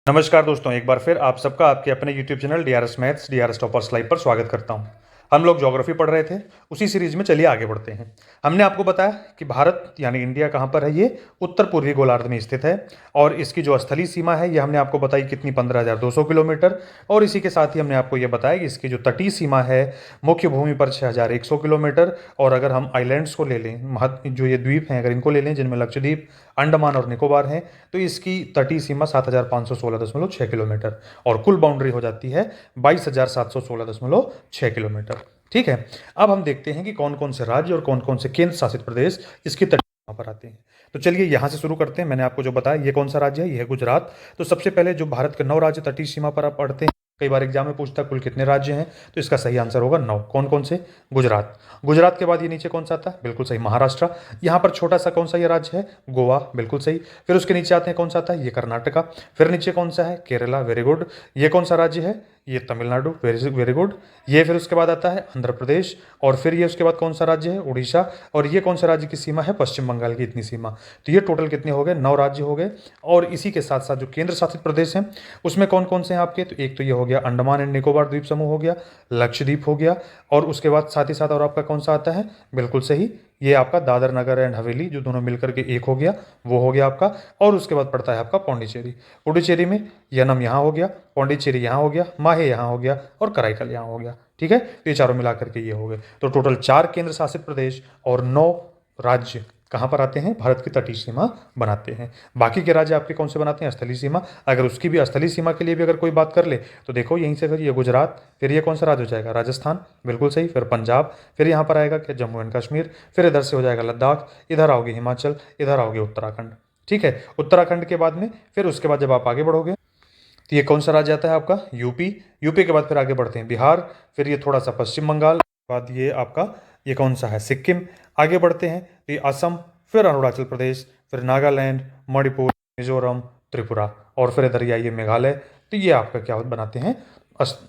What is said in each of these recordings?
नमस्कार दोस्तों, एक बार फिर आप सबका आपके अपने YouTube channel DRS maths DRS toppers live पर स्वागत करता हूं। हम लोग ज्योग्राफी पढ़ रहे थे, उसी सीरीज में चलिए आगे बढ़ते हैं। हमने आपको बताया कि भारत यानी इंडिया कहां पर है, ये उत्तर पूर्वी गोलार्ध में स्थित है और इसकी जो स्थलीय सीमा है ये हमने आपको बताई कितनी 15,200 किलोमीटर। और इसी के साथ ही हमने आपको ये बताया कि इसकी जो तटीय सीमा है मुख्य भूमि पर 6,100 किलोमीटर। और अगर हम आइलैंड्स को ले लें, जो ये द्वीप हैं अगर इनको ले लें, जिनमें लक्षद्वीप, अंडमान और निकोबार हैं, तो इसकी तटीय सीमा 7,516.6 किलोमीटर और कुल बाउंड्री हो जाती है 22,716.6 किलोमीटर। ठीक है, अब हम देखते हैं कि कौन कौन से राज्य और कौन कौन से केंद्र शासित प्रदेश इसकी तटीय सीमा पर आते हैं। तो चलिए यहां से शुरू करते हैं। मैंने आपको जो बताया ये कौन सा राज्य है, ये है गुजरात। तो सबसे पहले जो भारत के 9 राज्य तटीय सीमा पर आप पढ़ते हैं, कई बार एग्जाम में पूछता है कुल कितने राज्य हैं, तो इसका सही आंसर होगा 9। कौन कौन से? गुजरात। गुजरात के बाद ये नीचे कौन सा आता है? बिल्कुल सही, महाराष्ट्र। यहाँ पर छोटा सा कौन सा ये राज्य है? गोवा, बिल्कुल सही। फिर उसके नीचे आते हैं, कौन सा आता है? ये कर्नाटका। फिर नीचे कौन सा है? Kerala, very good. ये कौन सा राज्य है? ये तमिलनाडु, वेरी वेरी गुड। ये फिर उसके बाद आता है आंध्र प्रदेश। और फिर ये उसके बाद कौन सा राज्य है? उड़ीसा। और ये कौन सा राज्य की सीमा है? पश्चिम बंगाल की इतनी सीमा। तो ये टोटल कितने हो गए? 9 राज्य हो गए। और इसी के साथ साथ जो केंद्र शासित प्रदेश हैं उसमें कौन कौन से हैं आपके? तो एक तो ये हो गया अंडमान एंड निकोबार द्वीप समूह हो गया, लक्षद्वीप हो गया। और उसके बाद साथ ही साथ और आपका कौन सा आता है? बिल्कुल सही, ये आपका दादर नगर एंड हवेली, जो दोनों मिलकर के एक हो गया, वो हो गया आपका। और उसके बाद पड़ता है आपका पौंडीचेरी। पुडुचेरी में यनम यहाँ हो गया, पौंडीचेरी यहाँ हो गया, माहे यहाँ हो गया और कराईकल यहाँ हो गया। ठीक है, तो ये चारों मिलाकर के ये हो गए। तो टोटल 4 केंद्र शासित प्रदेश और 9 राज्य कहाँ पर आते हैं? भारत की तटीय सीमा बनाते हैं। बाकी के राज्य आपके कौन से बनाते हैं? स्थलीय सीमा। अगर उसकी भी स्थलीय सीमा के लिए भी अगर कोई बात कर ले तो देखो यहीं से फिर ये गुजरात, फिर ये कौन सा राज्य हो जाएगा? राजस्थान, बिल्कुल सही। फिर पंजाब, फिर यहाँ पर आएगा क्या? जम्मू एंड कश्मीर। फिर इधर से हो जाएगा लद्दाख, इधर आओगे हिमाचल, इधर आओगे उत्तराखंड। ठीक है, उत्तराखंड के बाद में फिर उसके बाद जब आप आगे बढ़ोगे तो ये कौन सा राज्य आता है आपका? यूपी। यूपी के बाद फिर आगे बढ़ते हैं बिहार, फिर ये थोड़ा सा पश्चिम बंगाल, बाद ये आपका ये कौन सा है? सिक्किम। आगे बढ़ते हैं तो ये असम, फिर अरुणाचल प्रदेश, फिर नागालैंड, मणिपुर, मिजोरम, त्रिपुरा और फिर इधर ये मेघालय। तो ये आपका क्या बनाते हैं?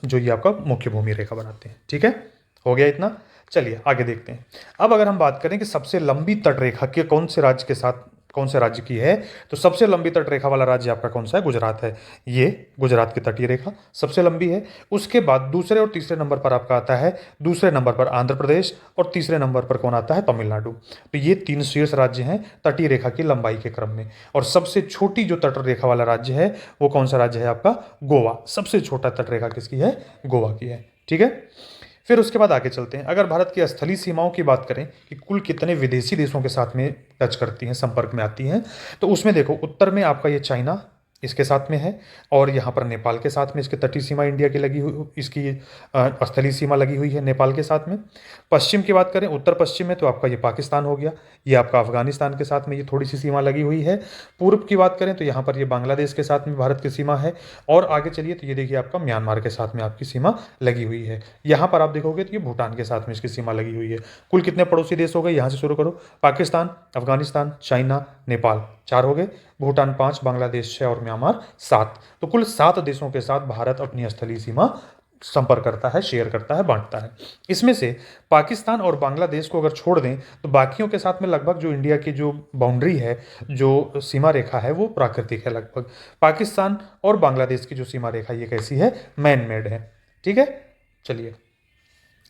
जो ये आपका मुख्य भूमि रेखा बनाते हैं। ठीक है, हो गया इतना। चलिए आगे देखते हैं। अब अगर हम बात करें कि सबसे लंबी तट रेखा के कौन से राज्य के साथ कौन से राज्य की है, तो सबसे लंबी तट रेखा वाला राज्य आपका कौन सा है? गुजरात है। ये गुजरात की तटीय रेखा सबसे लंबी है। उसके बाद दूसरे और तीसरे नंबर पर आपका आता है, दूसरे नंबर पर आंध्र प्रदेश और तीसरे नंबर पर कौन आता है? तमिलनाडु। तो ये 3 शीर्ष राज्य हैं तटीय रेखा की लंबाई के क्रम में। और सबसे छोटी जो तट रेखा वाला राज्य है वो कौन सा राज्य है आपका? गोवा। सबसे छोटा तट रेखा किसकी है? गोवा की है। ठीक है, फिर उसके बाद आगे चलते हैं। अगर भारत की स्थलीय सीमाओं की बात करें कि कुल कितने विदेशी देशों के साथ में टच करती हैं, संपर्क में आती हैं, तो उसमें देखो उत्तर में आपका ये चाइना इसके साथ में है। और यहाँ पर नेपाल के साथ में इसकी तटीय सीमा इंडिया की लगी हुई, इसकी स्थलीय सीमा लगी हुई है नेपाल के साथ में। पश्चिम की बात करें, उत्तर पश्चिम में, तो आपका ये पाकिस्तान हो गया। ये आपका अफगानिस्तान के साथ में ये थोड़ी सी सीमा लगी हुई है। पूर्व की बात करें तो यहाँ पर ये बांग्लादेश के साथ में भारत की सीमा है। और आगे चलिए तो ये देखिए आपका म्यांमार के साथ में आपकी सीमा लगी हुई है। यहाँ पर आप देखोगे तो ये भूटान के साथ में इसकी सीमा लगी हुई है। कुल कितने पड़ोसी देश हो गए? यहाँ से शुरू करो। पाकिस्तान, अफगानिस्तान, चाइना, नेपाल, 4 हो गए। भूटान 5, बांग्लादेश 6 और म्यांमार 7। तो कुल 7 देशों के साथ भारत अपनी स्थलीय सीमा संपर्क करता है, शेयर करता है, बांटता है। इसमें से पाकिस्तान और बांग्लादेश को अगर छोड़ दें तो बाकियों के साथ में लगभग जो इंडिया की जो बाउंड्री है, जो सीमा रेखा है, वो प्राकृतिक है लगभग। पाकिस्तान और बांग्लादेश की जो सीमा रेखा ये कैसी है? मैन मेड है। ठीक है, चलिए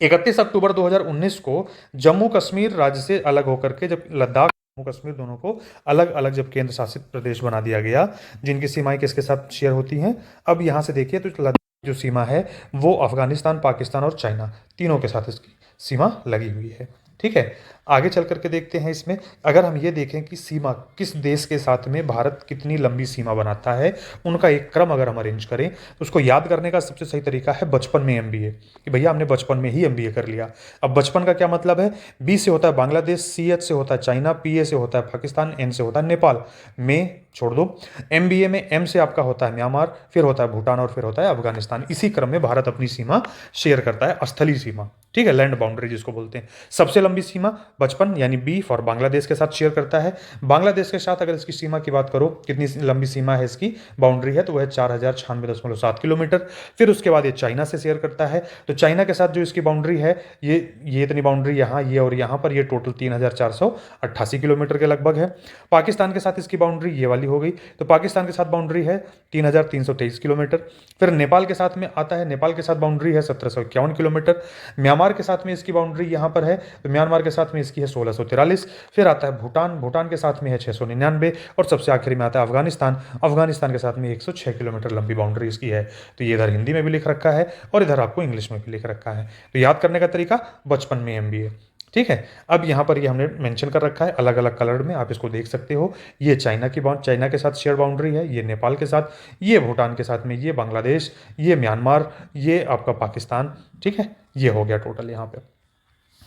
31 अक्टूबर 2019 को जम्मू कश्मीर राज्य से अलग होकर के जब लद्दाख, जम्मू कश्मीर दोनों को अलग अलग जब केंद्र शासित प्रदेश बना दिया गया, जिनकी सीमाएं किसके साथ शेयर होती हैं? अब यहाँ से देखिए तो लद्दाख जो सीमा है वो अफगानिस्तान, पाकिस्तान और चाइना तीनों के साथ इसकी सीमा लगी हुई है। ठीक है, आगे चल करके देखते हैं। इसमें अगर हम ये देखें कि सीमा किस देश के साथ में भारत कितनी लंबी सीमा बनाता है, उनका एक क्रम अगर हम अरेंज करें तो उसको याद करने का सबसे सही तरीका है बचपन में एमबीए, कि भैया हमने बचपन में ही एमबीए कर लिया। अब बचपन का क्या मतलब है? बी से होता है बांग्लादेश, सी एच से होता है चाइना, पी ए से होता है पाकिस्तान, एन से होता है नेपाल, में छोड़ दो। एमबीए में एम से आपका होता है म्यांमार, फिर होता है भूटान और फिर होता है अफगानिस्तान। इसी क्रम में भारत अपनी सीमा शेयर करता है, स्थलीय सीमा। ठीक है, लैंड बाउंड्री जिसको बोलते हैं। सबसे लंबी सीमा 55 यानी बी फॉर बांग्लादेश के साथ शेयर करता है। बांग्लादेश के साथ अगर इसकी सीमा की बात करो, कितनी लंबी सीमा है इसकी, बाउंड्री है, तो वह 4096.7 किलोमीटर। फिर उसके बाद ये चाइना से शेयर करता है, तो चाइना के साथ जो इसकी बाउंड्री है ये इतनी बाउंड्री यहाँ, ये और यहाँ पर, ये टोटल 3488 किलोमीटर के लगभग है। पाकिस्तान के साथ इसकी बाउंड्री ये वाली हो गई, तो पाकिस्तान के साथ बाउंड्री है 3323 किलोमीटर। फिर नेपाल के साथ में आता है, नेपाल के साथ बाउंड्री है 1751 किलोमीटर। म्यांमार के साथ में इसकी बाउंड्री यहाँ पर है, तो म्यांमार के साथ में इसकी है 1643। फिर आता है भूटान, भूटान के साथ में है 699, और सबसे आखिरी में आता है अफगानिस्तान, अफगानिस्तान के साथ में 106 किलोमीटर लंबी बाउंड्री इसकी है। तो ये इधर हिंदी में भी लिख रखा है और इधर आपको इंग्लिश में भी लिख रखा है। तो याद करने का तरीका 55 में MB है, ठीक है। अब यहाँ पर ये हमने मेंशन कर रखा है अलग अलग कलर में, आप इसको देख सकते हो। ये चाइना चाइना के साथ शेयर बाउंड्री है, ये नेपाल के साथ, ये भूटान के साथ में, ये बांग्लादेश, ये म्यांमार, ये आपका पाकिस्तान, ठीक है। ये हो गया टोटल यहाँ पे।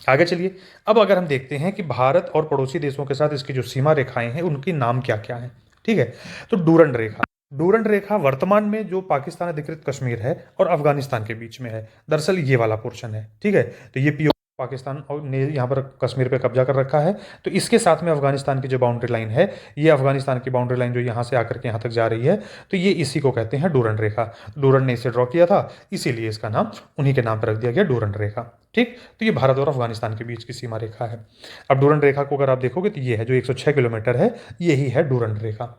आगे चलिए, अब अगर हम देखते हैं कि भारत और पड़ोसी देशों के साथ इसकी जो सीमा रेखाएं हैं उनकी नाम क्या क्या हैं, ठीक है। तो डूरंड रेखा, डूरंड रेखा वर्तमान में जो पाकिस्तान अधिकृत कश्मीर है और अफगानिस्तान के बीच में है, दरअसल ये वाला पोर्शन है, ठीक है। तो ये पाकिस्तान ने यहाँ पर कश्मीर पे कब्जा कर रखा है, तो इसके साथ में अफगानिस्तान की जो बाउंड्री लाइन है, ये अफगानिस्तान की बाउंड्री लाइन जो यहाँ से आकर के यहाँ तक जा रही है, तो ये इसी को कहते हैं डूरंड रेखा। डूरंड ने इसे ड्रॉ किया था, इसीलिए इसका नाम उन्हीं के नाम पर रख दिया गया, डूरंड रेखा, ठीक। तो ये भारत और अफगानिस्तान के बीच की सीमा रेखा है। अब डूरंड रेखा को अगर आप देखोगे तो ये है जो 106 किलोमीटर है, यही है डूरंड रेखा।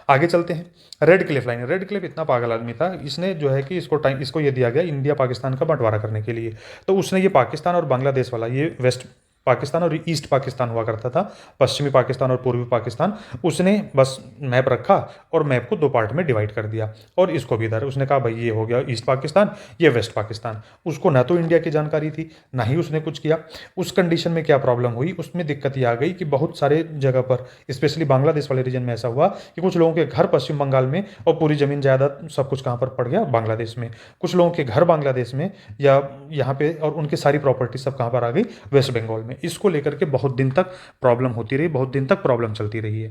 आगे चलते हैं। Red Cliff line, red Cliff इतना पागल आदमी था, इसने जो है कि इसको ये दिया गया इंडिया पाकिस्तान का बंटवारा करने के लिए, तो उसने ये पाकिस्तान और बांग्लादेश वाला, ये वेस्ट पाकिस्तान और ईस्ट पाकिस्तान हुआ करता था, पश्चिमी पाकिस्तान और पूर्वी पाकिस्तान, उसने बस मैप रखा और मैप को 2 पार्ट में डिवाइड कर दिया, और इसको भी इधर उसने कहा भाई ये हो गया ईस्ट पाकिस्तान, ये वेस्ट पाकिस्तान। उसको ना तो इंडिया की जानकारी थी, ना ही उसने कुछ किया। उस कंडीशन में क्या प्रॉब्लम हुई, उसमें दिक्कत ये आ गई कि बहुत सारे जगह पर, स्पेशली बांग्लादेश वाले रीजन में ऐसा हुआ कि कुछ लोगों के घर पश्चिम बंगाल में और पूरी ज़मीन जायदाद सब कुछ कहाँ पर पड़ गया, बांग्लादेश में। कुछ लोगों के घर बांग्लादेश में या यहाँ पे, और उनकी सारी प्रॉपर्टी सब कहाँ पर आ गई, वेस्ट बंगाल में। इसको लेकर के बहुत दिन तक प्रॉब्लम होती रही, बहुत दिन तक प्रॉब्लम चलती रही है,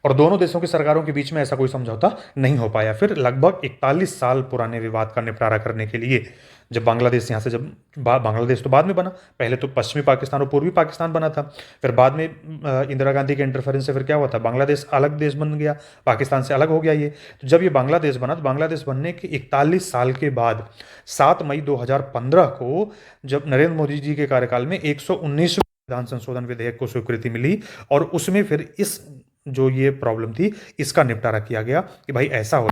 और दोनों देशों की सरकारों के बीच में ऐसा कोई समझौता नहीं हो पाया। फिर लगभग 41 साल पुराने विवाद का निपटारा करने के लिए, जब बांग्लादेश यहाँ से, जब बांग्लादेश तो बाद में बना, पहले तो पश्चिमी पाकिस्तान और पूर्वी पाकिस्तान बना था, फिर बाद में इंदिरा गांधी के इंटरफेरेंस से फिर क्या हुआ था, बांग्लादेश अलग देश बन गया, पाकिस्तान से अलग हो गया ये। तो जब ये बांग्लादेश बना, तो बांग्लादेश बनने के 41 साल के बाद 7 मई 2015 को, जब नरेंद्र मोदी जी के कार्यकाल में 119 संविधान संशोधन विधेयक को स्वीकृति मिली, और उसमें फिर इस जो ये प्रॉब्लम थी इसका निपटारा किया गया कि भाई ऐसा हो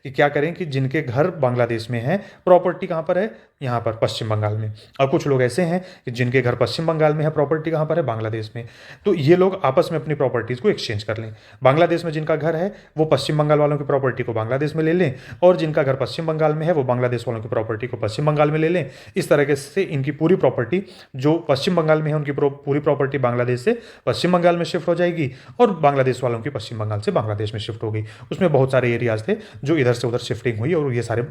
कि क्या करें कि जिनके घर बांग्लादेश में हैं, प्रॉपर्टी कहाँ पर है, यहाँ पर पश्चिम बंगाल में, और कुछ लोग ऐसे हैं कि जिनके घर पश्चिम बंगाल में है, प्रॉपर्टी कहाँ पर है, बांग्लादेश में। तो ये लोग आपस में अपनी प्रॉपर्टीज़ को एक्सचेंज कर लें। बांग्लादेश में जिनका घर है वो पश्चिम बंगाल वालों की प्रॉपर्टी को बांग्लादेश में ले लें, और जिनका घर पश्चिम बंगाल में है वो बांग्लादेश वालों की प्रॉपर्टी को पश्चिम बंगाल में ले लें। इस तरीके से इनकी पूरी प्रॉपर्टी जो पश्चिम बंगाल में है, उनकी पूरी प्रॉपर्टी बांग्लादेश से पश्चिम बंगाल में शिफ्ट हो जाएगी, और बांग्लादेश वालों की पश्चिम बंगाल से बांग्लादेश में शिफ्ट हो गई। उसमें बहुत सारे एरियाज थे जो इधर से उधर शिफ्टिंग हुई, और ये सारे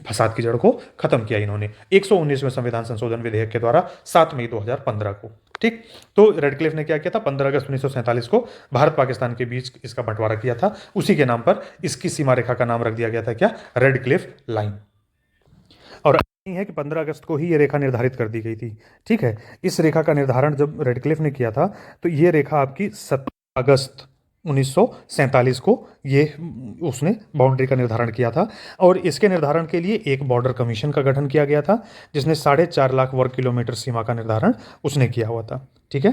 फसाद की जड़ को खत्म किया इन्होंने 119वें संविधान संशोधन विधेयक के द्वारा 7 मई 2015 को, ठीक। तो रेड क्लिफ ने क्या किया था, 15 अगस्त 1947 को भारत पाकिस्तान के बीच इसका बंटवारा किया था। उसी के नाम पर इसकी सीमा रेखा का नाम रख दिया गया था क्या, रेड क्लिफ लाइन। और नहीं है कि 15 अगस्त को ही ये रेखा निर्धारित कर दी गई थी, ठीक है। इस रेखा का निर्धारण जब रेड क्लिफ ने किया था, तो ये रेखा आपकी 17 अगस्त 1947 को ये उसने बाउंड्री का निर्धारण किया था, और इसके निर्धारण के लिए एक बॉर्डर कमीशन का गठन किया गया था, जिसने 4.5 लाख वर्ग किलोमीटर सीमा का निर्धारण उसने किया हुआ था, ठीक है।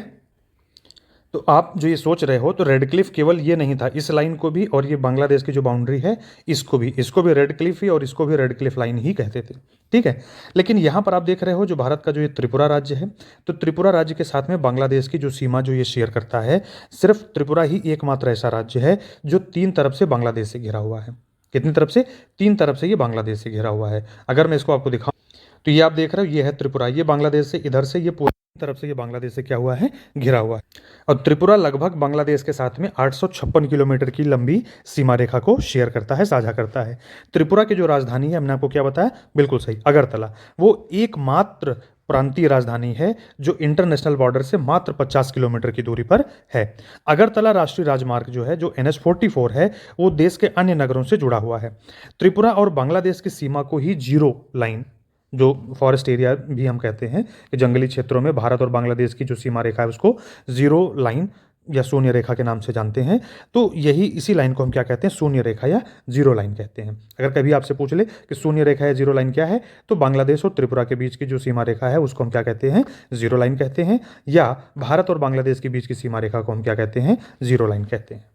तो आप जो ये सोच रहे हो, तो रेड क्लिफ केवल ये नहीं था, इस लाइन को भी और ये बांग्लादेश की जो बाउंड्री है इसको भी रेड क्लिफ ही और इसको भी रेड क्लिफ लाइन ही कहते थे, ठीक है। लेकिन यहाँ पर आप देख रहे हो जो भारत का जो ये त्रिपुरा राज्य है, तो त्रिपुरा राज्य के साथ में बांग्लादेश की जो सीमा जो ये शेयर करता है, सिर्फ त्रिपुरा ही एकमात्र ऐसा राज्य है जो 3 तरफ से बांग्लादेश से घिरा हुआ है। कितनी तरफ से, 3 तरफ से ये बांग्लादेश से घिरा हुआ है। अगर मैं इसको आपको दिखाऊं, तो ये आप देख रहे हो, ये है त्रिपुरा, ये बांग्लादेश से, इधर से ये पूरी तरफ से ये बांग्लादेश से क्या हुआ है, घिरा हुआ है। और त्रिपुरा लगभग बांग्लादेश के साथ में 856 किलोमीटर की लंबी सीमा रेखा को शेयर करता है, साझा करता है। त्रिपुरा की जो राजधानी है, हमने आपको क्या बताया, बिल्कुल सही, अगरतला, वो एकमात्र प्रांतीय राजधानी है जो इंटरनेशनल बॉर्डर से मात्र 50 किलोमीटर की दूरी पर है। अगरतला राष्ट्रीय राजमार्ग जो है, जो NH-44 है, वो देश के अन्य नगरों से जुड़ा हुआ है। त्रिपुरा और बांग्लादेश की सीमा को ही जीरो लाइन जो फॉरेस्ट एरिया भी हम कहते हैं कि जंगली क्षेत्रों में भारत और बांग्लादेश की जो सीमा रेखा है उसको ज़ीरो लाइन या शून्य रेखा के नाम से जानते हैं। तो यही इसी लाइन को हम क्या कहते हैं, शून्य रेखा या जीरो लाइन कहते हैं। अगर कभी आपसे पूछ ले कि शून्य रेखा या जीरो लाइन क्या है, तो बांग्लादेश और त्रिपुरा के बीच की जो सीमा रेखा है उसको हम क्या कहते हैं, जीरो लाइन कहते हैं, या भारत और बांग्लादेश के बीच की सीमा रेखा को हम क्या कहते हैं, जीरो लाइन कहते हैं।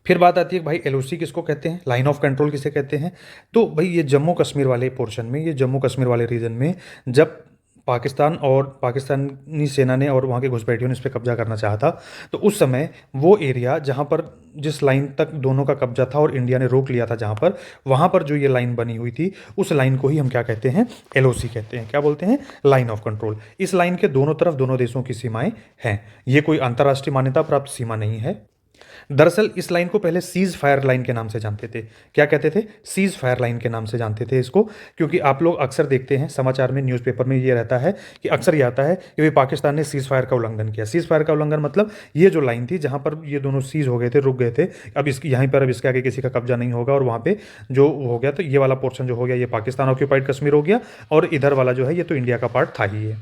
फिर बात आती है भाई एलओसी किसको कहते हैं, लाइन ऑफ कंट्रोल किसे कहते हैं। तो भाई ये जम्मू कश्मीर वाले पोर्शन में, ये जम्मू कश्मीर वाले रीजन में जब पाकिस्तान और पाकिस्तानी सेना ने और वहाँ के घुसपैठियों ने इस पर कब्जा करना चाहा था, तो उस समय वो एरिया जहाँ पर जिस लाइन तक दोनों का कब्जा था और इंडिया ने रोक लिया था जहाँ पर, वहाँ पर जो ये लाइन बनी हुई थी उस लाइन को ही हम क्या कहते हैं, एलओसी कहते हैं। क्या बोलते हैं, लाइन ऑफ कंट्रोल। इस लाइन के दोनों तरफ दोनों देशों की सीमाएं हैं। ये कोई अंतर्राष्ट्रीय मान्यता प्राप्त सीमा नहीं है। दरअसल इस लाइन को पहले सीज फायर लाइन के नाम से जानते थे। क्या कहते थे, सीज फायर लाइन के नाम से जानते थे इसको, क्योंकि आप लोग अक्सर देखते हैं समाचार में, न्यूज़पेपर में ये रहता है कि अक्सर ये आता है कि भाई पाकिस्तान ने सीज फायर का उल्लंघन किया। सीज फायर का उल्लंघन मतलब ये जो लाइन थी जहाँ पर ये दोनों सीज हो गए थे, रुक गए थे, अब इसकी यहीं पर अब इसके आगे किसी का कब्जा नहीं होगा, और वहाँ पे जो हो गया तो ये वाला पोर्शन जो हो गया ये पाकिस्तान ऑक्यूपाइड कश्मीर हो गया, और इधर वाला जो है ये तो इंडिया का पार्ट था ही है।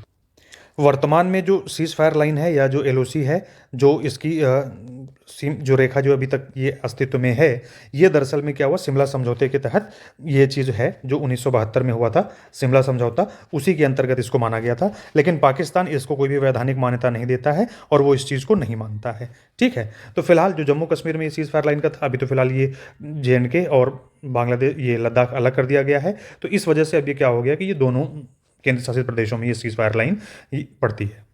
वर्तमान में जो सीज फायर लाइन है या जो एलओसी है, जो इसकी जो रेखा जो अभी तक ये अस्तित्व में है, ये दरअसल में क्या हुआ, शिमला समझौते के तहत ये चीज़ है जो 1972 में हुआ था, शिमला समझौता, उसी के अंतर्गत इसको माना गया था। लेकिन पाकिस्तान इसको कोई भी वैधानिक मान्यता नहीं देता है और वो इस चीज़ को नहीं मानता है। ठीक है, तो फिलहाल जो जम्मू कश्मीर में ये सीज फायर लाइन का था, अभी तो फिलहाल ये JNK और बांग्लादेश, ये लद्दाख अलग कर दिया गया है। तो इस वजह से अभी क्या हो गया कि ये दोनों केंद्र शासित प्रदेशों में ये सीज फायर लाइन पड़ती है।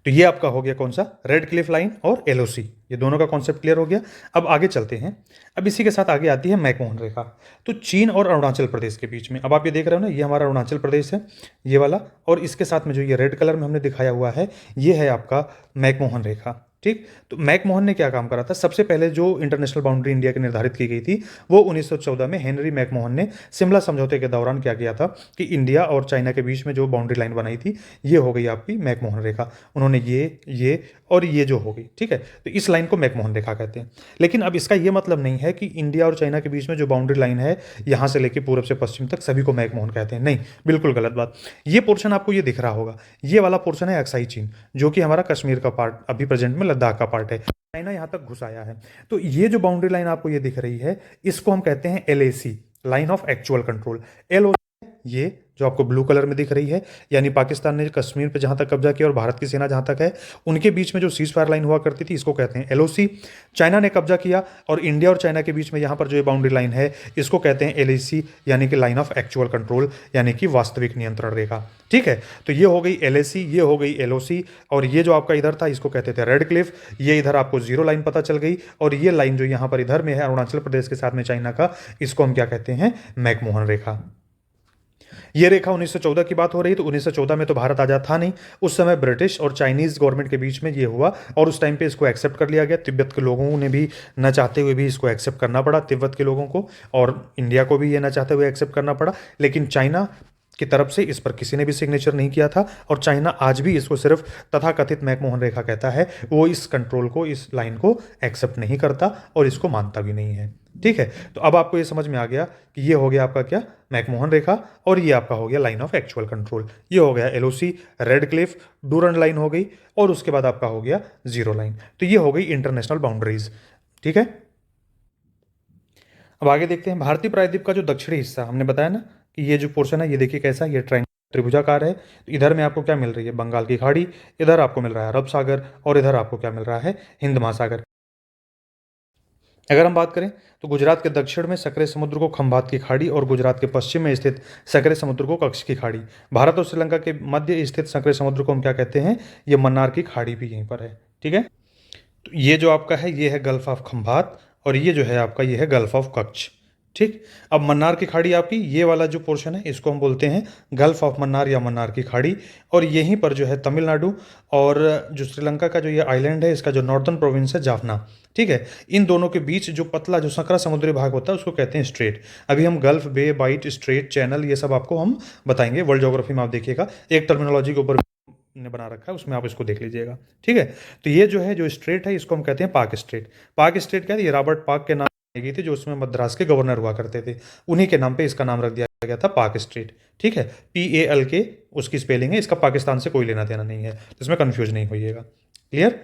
तो ये आपका हो गया कौन सा, रेड क्लिफ लाइन और एलओसी, ये दोनों का कॉन्सेप्ट क्लियर हो गया। अब आगे चलते हैं। अब इसी के साथ आगे आती है मैकमोहन रेखा। तो चीन और अरुणाचल प्रदेश के बीच में, अब आप ये देख रहे हो ना, ये हमारा अरुणाचल प्रदेश है ये वाला, और इसके साथ में जो ये रेड कलर में हमने दिखाया हुआ है ये है आपका मैकमोहन रेखा। ठीक, तो मैकमोहन ने क्या काम करा था, सबसे पहले जो इंटरनेशनल बाउंड्री इंडिया की निर्धारित की गई थी वो 1914 में हेनरी मैकमोहन ने शिमला समझौते के दौरान क्या किया था कि इंडिया और चाइना के बीच में जो बाउंड्री लाइन बनाई थी ये हो गई आपकी मैकमोहन रेखा। उन्होंने ये और ये जो हो गई, ठीक है, तो इस लाइन को मैकमोहन रेखा कहते हैं। लेकिन अब इसका ये मतलब नहीं है कि इंडिया और चाइना के बीच में जो बाउंड्री लाइन है यहाँ से लेकर पूर्व से पश्चिम तक सभी को मैकमोहन कहते हैं, नहीं, बिल्कुल गलत बात। ये पोर्शन आपको ये दिख रहा होगा, ये वाला पोर्शन है अक्साई चीन, जो कि हमारा कश्मीर का पार्ट, अभी प्रेजेंट में लद्दाख का पार्ट है, चाइना यहाँ तक घुस आया है। तो ये जो बाउंड्री लाइन आपको ये दिख रही है इसको हम कहते हैं LAC, line of actual control. LOC ये जो आपको ब्लू कलर में दिख रही है, यानी पाकिस्तान ने कश्मीर पे जहाँ तक कब्जा किया और भारत की सेना जहाँ तक है उनके बीच में जो सीज फायर लाइन हुआ करती थी इसको कहते हैं LOC। चाइना ने कब्जा किया और इंडिया और चाइना के बीच में यहाँ पर जो ये बाउंड्री लाइन है इसको कहते हैं LAC, यानी कि लाइन ऑफ एक्चुअल कंट्रोल, यानी कि वास्तविक नियंत्रण रेखा। ठीक है, तो ये हो गई LAC, ये हो गई LOC, और ये जो आपका इधर था इसको कहते थे रेड क्लिफ, ये इधर आपको जीरो लाइन पता चल गई, और ये लाइन जो यहाँ पर इधर में है अरुणाचल प्रदेश के साथ में चाइना का, इसको हम क्या कहते हैं, मैकमोहन रेखा। ये रेखा 1914 की बात हो रही, तो 1914 में तो भारत आजाद था नहीं, उस समय ब्रिटिश और चाइनीज गवर्नमेंट के बीच में ये हुआ, और उस टाइम पे इसको एक्सेप्ट कर लिया गया। तिब्बत के लोगों ने भी न चाहते हुए भी इसको एक्सेप्ट करना पड़ा, तिब्बत के लोगों को, और इंडिया को भी ये न चाहते हुए एक्सेप्ट करना पड़ा। लेकिन चाइना की तरफ से इस पर किसी ने भी सिग्नेचर नहीं किया था, और चाइना आज भी इसको सिर्फ तथाकथित मैकमोहन रेखा कहता है, वो इस कंट्रोल को, इस लाइन को एक्सेप्ट नहीं करता और इसको मानता भी नहीं है। ठीक है, तो अब आपको ये समझ में आ गया कि ये हो गया आपका क्या, मैकमोहन रेखा, और ये आपका हो गया लाइन ऑफ एक्चुअल कंट्रोल। ये हो गया LOC, red Cliff, Durand line हो गई, और उसके बाद आपका हो गया जीरो लाइन। तो ये हो गई इंटरनेशनल बाउंड्रीज। ठीक है, अब आगे देखते हैं। भारतीय प्रायद्वीप का जो दक्षिणी हिस्सा, हमने बताया ना कि ये जो पोर्शन है ये देखिए कैसा, ये त्रिभुजाकार है। तो इधर में आपको क्या मिल रही है, बंगाल की खाड़ी, इधर आपको मिल रहा है अरब सागर, और इधर आपको क्या मिल रहा है, हिंद महासागर। अगर हम बात करें तो गुजरात के दक्षिण में सकरे समुद्र को खंभात की खाड़ी, और गुजरात के पश्चिम में स्थित सकरे समुद्र को कच्छ की खाड़ी। भारत और श्रीलंका के मध्य स्थित सकरे समुद्र को हम क्या कहते हैं, ये मन्नार की खाड़ी भी यहीं पर है। ठीक है, तो ये जो आपका है ये है गल्फ ऑफ खंभात, और ये जो है आपका ये है गल्फ ऑफ कच्छ। ठीक, अब मन्नार की खाड़ी आपकी, ये वाला जो पोर्शन है इसको हम बोलते हैं गल्फ ऑफ मन्नार या मन्नार की खाड़ी, और यहीं पर जो है तमिलनाडु और जो श्रीलंका का जो ये आइलैंड है इसका जो नॉर्दर्न प्रोविंस है जाफना। ठीक है, इन दोनों के बीच जो पतला जो सकरा समुद्री भाग होता है उसको कहते हैं स्ट्रेट। अभी हम गल्फ, बे, बाइट, स्ट्रेट, चैनल, ये सब आपको हम बताएंगे। वर्ल्ड ज्योग्राफी में आप देखिएगा एक टर्मिनोलॉजी के ऊपर ने बना रखा है, उसमें आप इसको देख लीजिएगा। ठीक है, तो ये जो है जो स्ट्रेट है इसको हम कहते हैं पाक स्ट्रेट। पाक स्ट्रेट क्या है, ये रॉबर्ट पाक के नाम गई थी, जो उसमें मद्रास के गवर्नर हुआ करते थे, उन्हीं के नाम पे इसका नाम रख दिया। गया था पाक स्ट्रेट। ठीक है, PALK उसकी स्पेलिंग है, इसका पाकिस्तान से कोई लेना देना नहीं है, तो इसमें कन्फ्यूज नहीं होइएगा। क्लियर?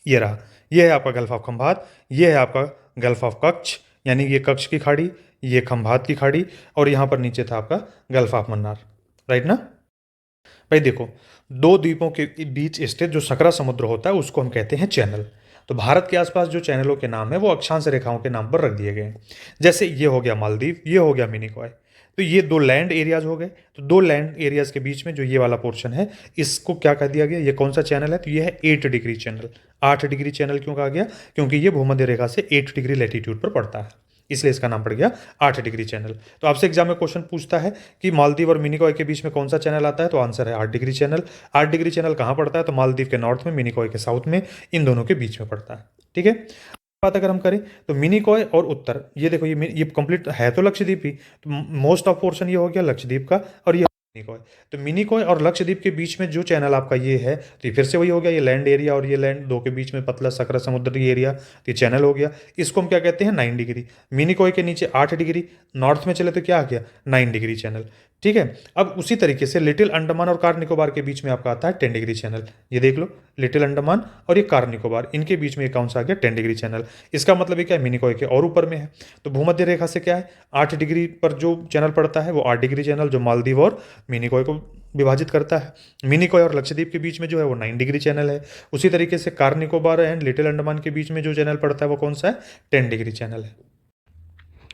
ये रहा, ये है आपका गल्फ ऑफ खंभात, ये है आपका गल्फ ऑफ कच्छ, यानी ये कच्छ की खाड़ी, ये खंभात की खाड़ी, और यहाँ पर नीचे था आपका गल्फ ऑफ मन्नार। राइट ना भाई? देखो, दो द्वीपों के बीच स्थित जो सकरा समुद्र होता है उसको हम कहते हैं चैनल। तो भारत के आसपास जो चैनलों के नाम है वो अक्षांश रेखाओं के नाम पर रख दिए गए हैं। जैसे ये हो गया मालदीव, ये हो गया मिनिकॉय। तो ये दो लैंड एरियाज हो गए। तो दो लैंड एरियाज के बीच में जो ये वाला पोर्शन है, इसको क्या कह दिया गया? ये कौन सा चैनल है? तो ये है 8 डिग्री चैनल। 8 डिग्री चैनल क्यों कहा गया? क्योंकि ये भूमध्य रेखा से 8 डिग्री लैटिट्यूड पर पड़ता है, इसलिए इसका नाम पड़ गया 8 डिग्री चैनल। तो आपसे एग्जाम में क्वेश्चन पूछता है कि मालदीव और मिनिकॉय के बीच में कौन सा चैनल आता है, तो आंसर है 8 डिग्री चैनल। 8 डिग्री चैनल कहाँ पड़ता है? तो मालदीव के नॉर्थ में, मिनिकॉय के साउथ में, इन दोनों के बीच में पड़ता है। ठीक है, बात अगर हम करें तो मिनिकॉय और उत्तर, ये देखो ये कंप्लीट है तो लक्षद्वीप ही, तो मोस्ट ऑफ पोर्शन ये हो गया लक्षद्वीप का, और ये मिनिकॉय। तो मिनिकॉय और लक्षद्वीप के बीच में जो चैनल आपका ये है, तो ये फिर से वही हो गया, ये लैंड एरिया और ये लैंड दो के बीच में पतला सकरा समुद्री एरिया, तो ये चैनल हो गया। इसको हम क्या कहते हैं? 9 डिग्री। मिनिकॉय के नीचे 8 डिग्री, नॉर्थ में चले तो क्या आ गया? 9 डिग्री चैनल। ठीक है, अब उसी तरीके से लिटिल अंडमान और कार निकोबार के बीच में आपका आता है 10 डिग्री चैनल। ये देख लो, लिटिल अंडमान और ये कार निकोबार, इनके बीच में कौन सा आ गया? 10 डिग्री चैनल। इसका मतलब ये क्या है? मिनिकॉय के और ऊपर में है। तो भूमध्य रेखा से क्या है? 8 डिग्री पर जो चैनल पड़ता है वो 8 डिग्री चैनल, जो मालदीव और मिनिकॉय को विभाजित करता है। मिनिकॉय और लक्षद्वीप के बीच में जो है वो 9 डिग्री चैनल है। उसी तरीके से car Nicobar and little Andaman के बीच में जो चैनल पड़ता है वो कौन सा है? 10 डिग्री चैनल है।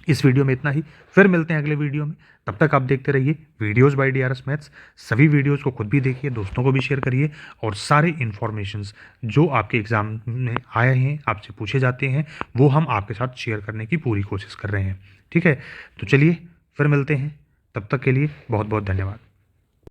इस वीडियो में इतना ही, फिर मिलते हैं अगले वीडियो में। तब तक आप देखते रहिए वीडियोस बाय DRS मैथ्स। सभी वीडियोस को खुद भी देखिए, दोस्तों को भी शेयर करिए, और सारे इन्फॉर्मेशंस जो आपके एग्जाम में आए हैं, आपसे पूछे जाते हैं, वो हम आपके साथ शेयर करने की पूरी कोशिश कर रहे हैं। ठीक है, तो चलिए फिर मिलते हैं, तब तक के लिए बहुत बहुत धन्यवाद।